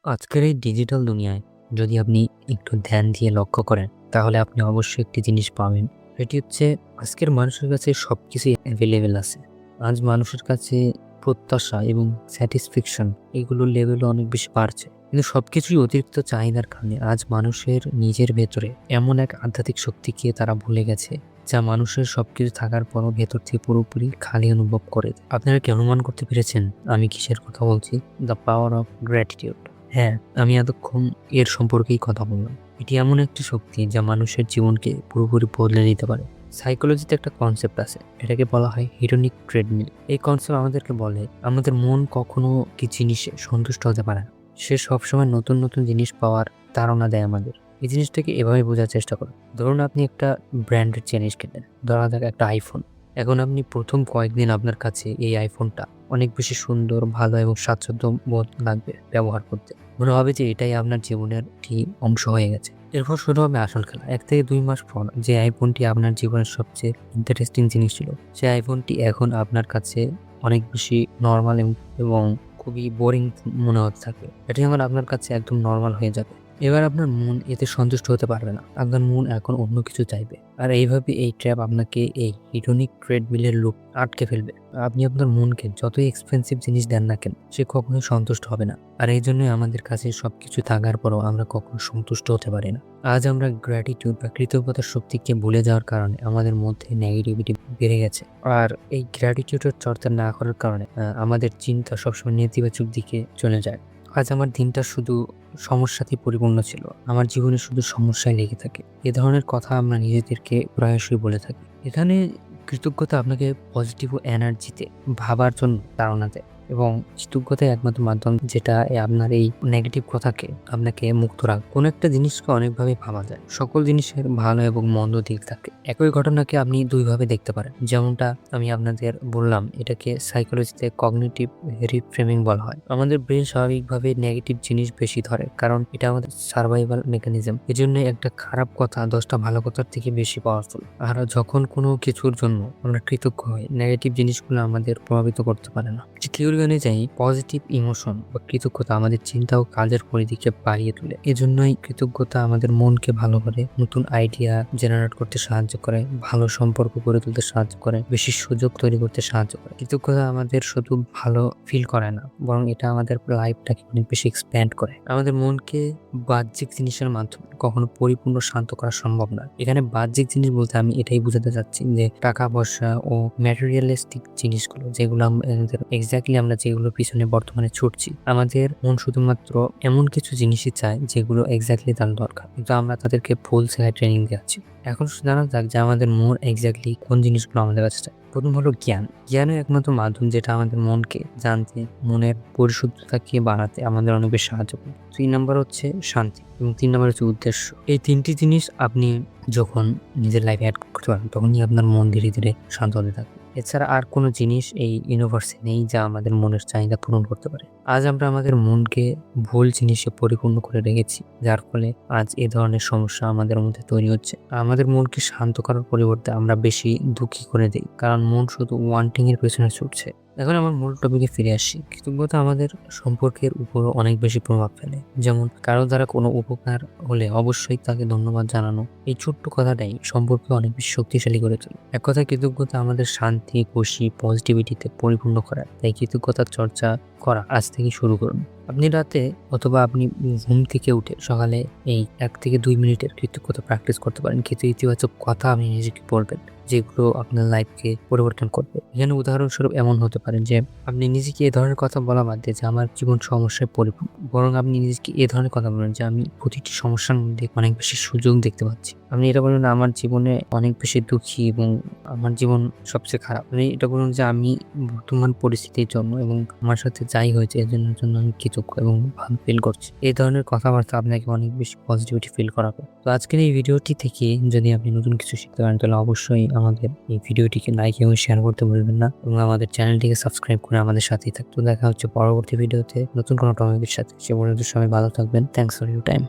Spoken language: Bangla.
আজকের এই ডিজিটাল দুনিয়ায় যদি আপনি একটু ধ্যান দিয়ে লক্ষ্য করেন, তাহলে আপনি অবশ্যই একটি জিনিস পাবেন। সেটি হচ্ছে আজকের মানুষের কাছে সবকিছুই অ্যাভেলেবেল আছে। আজ মানুষের কাছে প্রত্যাশা এবং স্যাটিসফ্যাকশন এগুলোর লেভেলও অনেক বেশি বাড়ছে। কিন্তু সবকিছুই অতিরিক্ত চাহিদার কারণে আজ মানুষের নিজের ভেতরে এমন এক আধ্যাত্মিক শক্তিকে তারা ভুলে গেছে, যা মানুষের সবকিছু থাকার পরও ভেতর থেকে পুরোপুরি খালি অনুভব করে। আপনারা কি অনুমান করতে পেরেছেন আমি কিসের কথা বলছি? The power of gratitude. হ্যাঁ, আমি এতক্ষণ এর সম্পর্কেই কথা বললাম। এটি এমন একটি শক্তি যা মানুষের জীবনকে পুরোপুরি বদলে দিতে পারে। সাইকোলজিতে একটা কনসেপ্ট আছে, এটাকে বলা হয় হিডনিক ট্রেডমিল। এই কনসেপ্ট আমাদেরকে বলে আমাদের মন কখনো কি জিনিসে সন্তুষ্ট হতে পারে না। সে সবসময় নতুন নতুন জিনিস পাওয়ার তাড়না দেয় আমাদের। এই জিনিসটাকে এভাবে বোঝার চেষ্টা করুন। ধরুন আপনি একটা ব্র্যান্ডেড জিনিস কিনলেন, ধরা যাক একটা আইফোন। এখন আপনি প্রথম কয়েকদিন আপনার কাছে এই আইফোনটা অনেক বেশি সুন্দর, ভালো এবং স্বাচ্ছন্দ্য বোধ লাগবে ব্যবহার করতে। মনে হবে যে এটাই আপনার জীবনের একটি অংশ হয়ে গেছে। এরপর শুরু হবে আসল খেলা। ১ থেকে ২ মাস পর যে আইফোনটি আপনার জীবনের সবচেয়ে ইন্টারেস্টিং জিনিস ছিল, সেই আইফোনটি এখন আপনার কাছে অনেক বেশি নরমাল এবং খুবই বোরিং মনে হতে থাকবে। এটি এখন আপনার কাছে একদম নরমাল হয়ে যাবে। এবার আপনার মন এতে সন্তুষ্ট হতে পারবে না। আপনার মন এখন অন্য কিছু চাইবে। আর এইভাবে এই ট্র্যাপ আপনাকে এই হিডনিক ট্রেডমিলের লুপ আটকে ফেলবে। আপনি আপনার মনকে যতই এক্সপেন্সিভ জিনিস দেন না কেন, সে কখনোই সন্তুষ্ট হবে না। আর এই জন্যই আমাদের কাছে সবকিছু থাকার পরও আমরা কখনো সন্তুষ্ট হতে পারি না। আজ আমরা গ্র্যাটিটিউড বা কৃতজ্ঞতার শক্তিকে ভুলে যাওয়ার কারণে আমাদের মধ্যে নেগেটিভিটি বেড়ে গেছে। আর এই গ্র্যাটিটিউডের চর্চা না করার কারণে আমাদের চিন্তা সবসময় নেতিবাচক দিকে চলে যায়। আজ আমার দিনটা শুধু সমস্যাতেই পরিপূর্ণ ছিল। আমার জীবনে শুধু সমস্যায় লেগে থাকে। এ ধরনের কথা আমরা নিজেদেরকে প্রায়শই বলে থাকি। এখানে কৃতজ্ঞতা আপনাকে পজিটিভ এনার্জিতে ভাবার জন্য তাড়না দেয় এবং কৃতজ্ঞতাই একমাত্র মাধ্যম যেটা আপনার এই নেগেটিভ কথাকে আপনাকে মুক্ত রাখে। কোনো একটা জিনিসকে অনেকভাবে ভাবা যায়। সকল জিনিসের ভালো এবং মন্দ দিক থাকে। একই ঘটনাকে আপনি দুইভাবে দেখতে পারেন। যেমনটা আমি আপনাদের বললাম, এটাকে সাইকোলজিতে কগনিটিভ রিফ্রেমিং বলা হয়। আমাদের ব্রেন স্বাভাবিকভাবে নেগেটিভ জিনিস বেশি ধরে, কারণ এটা আমাদের সার্ভাইভাল মেকানিজম। এজন্য একটা খারাপ কথা 10টা ভালো কথার থেকে বেশি পাওয়ারফুল। আর যখন কোনো কিছুর জন্য আমরা কৃতজ্ঞ হই, নেগেটিভ জিনিসগুলো আমাদের প্রভাবিত করতে পারে না। থিওরি অনুযায়ী পজিটিভ ইমোশন বা কৃতজ্ঞতা আমাদের চিন্তা ও কাজের পরিধিকে বাড়িয়ে তোলে। এজন্যই কৃতজ্ঞতা আমাদের মনকে ভালো করে, নতুন আইডিয়া জেনারেট করতে সাহায্য করে, ভালো সম্পর্ক গড়ে তুলতে সাহায্য করে, বেশি সুযোগ তৈরি করতে সাহায্য করে। কৃতজ্ঞতা আমাদের শুধু ভালো ফিল করে না, বরং এটা আমাদের লাইফটাকে অনেক বেশি এক্সপ্যান্ড করে। আমাদের মনকে বাহ্যিক জিনিসের মাধ্যমে কখনো পরিপূর্ণ শান্ত করা সম্ভব নয়। এখানে বাহ্যিক জিনিস বলতে আমি এটাই বোঝাতে চাচ্ছি যে টাকা পয়সা ও ম্যাটেরিয়ালিস্টিক জিনিসগুলো, যেগুলো আমাদের এক্স্যাক্টলি আমরা যেগুলোর পিছনে বর্তমানে ছুটছি, আমাদের মন শুধুমাত্র এমন কিছু জিনিসই চায় যেগুলো এক্স্যাক্টলি তার দরকার, কিন্তু আমরা তাদেরকে ফুল সেলায় ট্রেনিং দিচ্ছি। এখন জানা যাক যে আমাদের মন এক্স্যাক্টলি কোন জিনিসগুলো আমাদের কাছে চায়। প্রথম হলো জ্ঞান। জ্ঞানের একমাত্র মাধ্যম যেটা আমাদের মনকে জানতে, মনের পরিশুদ্ধতাকে বাড়াতে আমাদের অনেক বেশি সাহায্য করে। 3 নাম্বার হচ্ছে শান্তি এবং 3 নাম্বার হচ্ছে উদ্দেশ্য। এই 3টি জিনিস আপনি যখন নিজের লাইফে অ্যাড করতে পারেন, তখনই আপনার মন ধীরে ধীরে শান্ত হতে থাকবে। এছাড়া আর কোনো জিনিস এই ইউনিভার্সে নেই যা আমাদের মনের চাহিদা পূরণ করতে পারে। আজ আমরা আমাদের মনকে ভুল জিনিসে পরিপূর্ণ করে রেখেছি, যার ফলে আজ এ ধরনের সমস্যা আমাদের মধ্যে তৈরি হচ্ছে। আমাদের মনকে শান্ত করার পরিবর্তে আমরা বেশি দুঃখী করে দিই, কারণ মন শুধু ওয়ান্টিং এর পেছনে ছুটছে। এখন আমার মূল টপিকে ফিরে আসি। কৃতজ্ঞতা আমাদের সম্পর্কের উপরও অনেক বেশি প্রভাব ফেলে। যেমন কারো দ্বারা কোনো উপকার হলে অবশ্যই তাকে ধন্যবাদ জানানো, এই ছোট্ট কথাটাই সম্পর্কে অনেক বেশি শক্তিশালী করে তোলে। এক কথায় কৃতজ্ঞতা আমাদের শান্তি, খুশি, পজিটিভিটিতে পরিপূর্ণ করায়। তাই কৃতজ্ঞতার চর্চা করা আজ থেকে শুরু করুন। আপনি রাতে অথবা আপনি ঘুম থেকে উঠে সকালে এই 1 থেকে 2 মিনিটের কৃতজ্ঞতা প্র্যাকটিস করতে পারেন। কিছু ইতিবাচক কথা আপনি নিজেকে বলবেন, যেগুলো আপনার লাইফকে পরিবর্তন করবে। এখানে উদাহরণস্বরূপ এমন হতে পারেন যে আপনি নিজেকে এ ধরনের কথা বলা বাদ দিয়ে যে আমার জীবন সমস্যায় পরিপূর্ণ, বরং আপনি নিজেকে এ ধরনের কথা বলেন যে আমি প্রতিটি সমস্যার মধ্যে অনেক বেশি সুযোগ দেখতে পাচ্ছি। আপনি এটা বলুন আমার জীবনে অনেক বেশি দুঃখী এবং আমার জীবন সবচেয়ে খারাপ। আপনি এটা বলুন যে আমি বর্তমান পরিস্থিতির জন্য এবং আমার সাথে যাই হয়েছে এর জন্য আমি কৃতজ্ঞ এবং ভালো ফিল করছি। এই ধরনের কথাবার্তা আপনাকে অনেক বেশি পজিটিভিটি ফিল করাবে। তো আজকের এই ভিডিওটি থেকে যদি আপনি নতুন কিছু শিখতে পারেন, তাহলে অবশ্যই আমাদের এই ভিডিওটিকে লাইক এবং শেয়ার করতে ভুলবেন না, এবং আমাদের চ্যানেলটিকে সাবস্ক্রাইব করে আমাদের সাথেই থাকতে। দেখা হচ্ছে পরবর্তী ভিডিওতে নতুন কোনো টপিকের সাথে। সে পর্যন্ত সবাই ভালো থাকবেন। Thanks for your time.